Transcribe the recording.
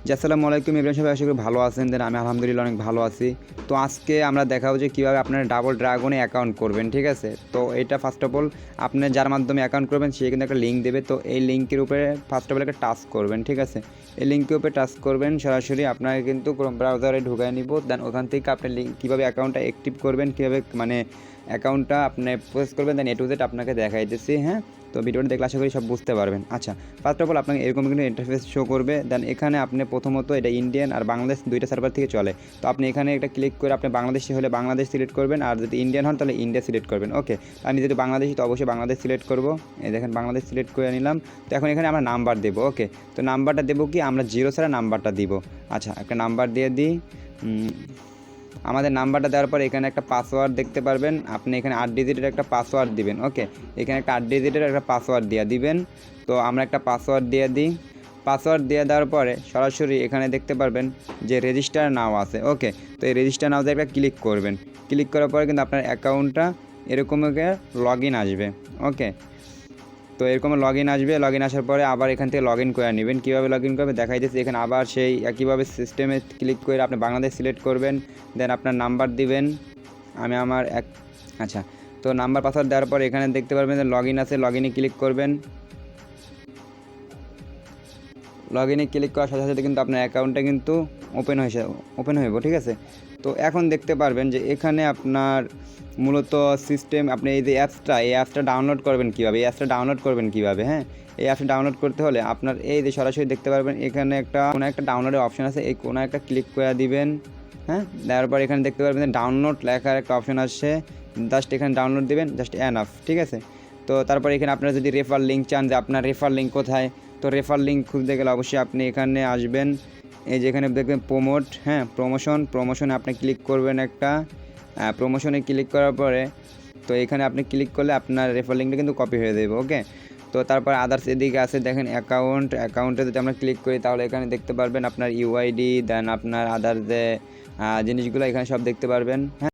জি, আসসালামু আলাইকুম এভরিওয়ান, সবাই আশা করি ভালো আছেন। দেন আমি আলহামদুলিল্লাহ অনেক ভালো আছি। তো আজকে আমরা দেখাবো যে কীভাবে আপনারা ডাবল ড্রাগনে অ্যাকাউন্ট করবেন, ঠিক আছে? তো এটা ফার্স্ট অফ অল আপনি যার মাধ্যমে অ্যাকাউন্ট করবেন সে কিন্তু একটা লিঙ্ক দেবে। তো এই লিঙ্কের উপরে ফার্স্ট অফ অল একটা টাচ করবেন, ঠিক আছে? এই লিঙ্কের উপরে টাচ করবেন, সরাসরি আপনাকে কিন্তু ক্রোম ব্রাউজারে ঢুকায় নিব। দেন ওখান থেকে আপনি কীভাবে অ্যাকাউন্টটা অ্যাক্টিভ করবেন, কীভাবে মানে অ্যাকাউন্টটা আপনি প্রসেস করবেন, দেন এ টু জেড আপনাকে দেখাইতেছি, হ্যাঁ? তো ভিডিওটা দেখলে আশা করি সব বুঝতে পারবেন। আচ্ছা, ফার্স্ট অফ অল আপনাকে এরকম কিন্তু ইন্টারফেস শো করবে। দেন এখানে আপনি প্রথমত এটা ইন্ডিয়ান আর বাংলাদেশ দুইটা সার্ভার থেকে চলে। তো আপনি এখানে একটা ক্লিক করে আপনি বাংলাদেশি হলে বাংলাদেশ সিলেক্ট করবেন, আর যদি ইন্ডিয়ান হন তাহলে ইন্ডিয়া সিলেক্ট করবেন। ওকে, আমি যেহেতু বাংলাদেশি তো অবশ্যই বাংলাদেশ সিলেক্ট করব। এই দেখেন বাংলাদেশ সিলেক্ট করে নিলাম। তো এখন এখানে আমরা নাম্বার দেবো। ওকে, তো নাম্বারটা দেবো কি, আমরা জিরো ছাড়া নাম্বারটা দিব। আচ্ছা, একটা নাম্বার দিয়ে দিই। আমাদের নাম্বারটা দেওয়ার পর এখানে একটা পাসওয়ার্ড দেখতে পারবেন। আপনি এখানে 8 ডিজিটের একটা পাসওয়ার্ড দিবেন। ওকে, এখানে একটা 8 ডিজিটের একটা পাসওয়ার্ড দিয়ে দিবেন। তো আমরা একটা পাসওয়ার্ড দিয়ে দিই। পাসওয়ার্ড দিয়ে দেওয়ার পরে সরাসরি এখানে দেখতে পারবেন যে রেজিস্টার নাও আছে। ওকে, তো এই রেজিস্টার নাও দিয়ে একটা ক্লিক করবেন। ক্লিক করার পরে কিন্তু আপনার অ্যাকাউন্টটা এরকম লগ ইন আসবে। ওকে, তো এরকম লগ ইন আসবে। লগ ইন আসার পরে আবার এখান থেকে লগ ইন করে নেবেন। কীভাবে লগ ইন করবে দেখাই দিচ্ছি। এখানে আবার সেই একইভাবে সিস্টেমে ক্লিক করে আপনি বাংলাদেশ সিলেক্ট করবেন। দেন আপনার নাম্বার দিবেন। আমি আমার আচ্ছা, তো নাম্বার পাসওয়ার্ড দেওয়ার পর এখানে দেখতে পারবেন যে লগ ইন আছে, লগ ইনে ক্লিক করবেন। লগ ইনে ক্লিক করার সাথে সাথে কিন্তু আপনার অ্যাকাউন্টটা কিন্তু ওপেন হইব, ঠিক আছে? তো এখন দেখতে পারবেন যে এখানে আপনার মূলত সিস্টেম, আপনি এই যে অ্যাপসটা ডাউনলোড করবেন কীভাবে, এই অ্যাপসটা ডাউনলোড করবেন কীভাবে, হ্যাঁ? এই অ্যাপসটা ডাউনলোড করতে হলে আপনার এই যে সরাসরি দেখতে পারবেন এখানে কোনো একটা ডাউনলোডের অপশন আছে, এই কোনো একটা ক্লিক করে দিবেন, হ্যাঁ? দেওয়ার পর এখানে দেখতে পারবেন যে ডাউনলোড লেখার একটা অপশন আসছে। জাস্ট এখানে ডাউনলোড দিবেন, জাস্ট এনাফ, ঠিক আছে? তো তারপর এখানে আপনারা যদি রেফার লিঙ্ক চান যে আপনার রেফার লিঙ্ক কোথায়, তো রেফার লিঙ্ক খুঁজতে গেলে অবশ্যই আপনি এখানে আসবেন। এই যে এখানে দেখবেন প্রমোট, হ্যাঁ, প্রমোশনে আপনি ক্লিক করবেন একটা। প্রমোশনে ক্লিক করার পরে তো এখানে আপনি ক্লিক করলে আপনার রেফার লিঙ্কটা কিন্তু কপি হয়ে যাবে। ওকে, তো তারপর আদার্স এদিকে আছে দেখেন অ্যাকাউন্টে যদি আমরা ক্লিক করি তাহলে এখানে দেখতে পারবেন আপনার ইউআইডি, দেন আপনার আদার যে জিনিসগুলো এখানে সব দেখতে পারবেন, হ্যাঁ।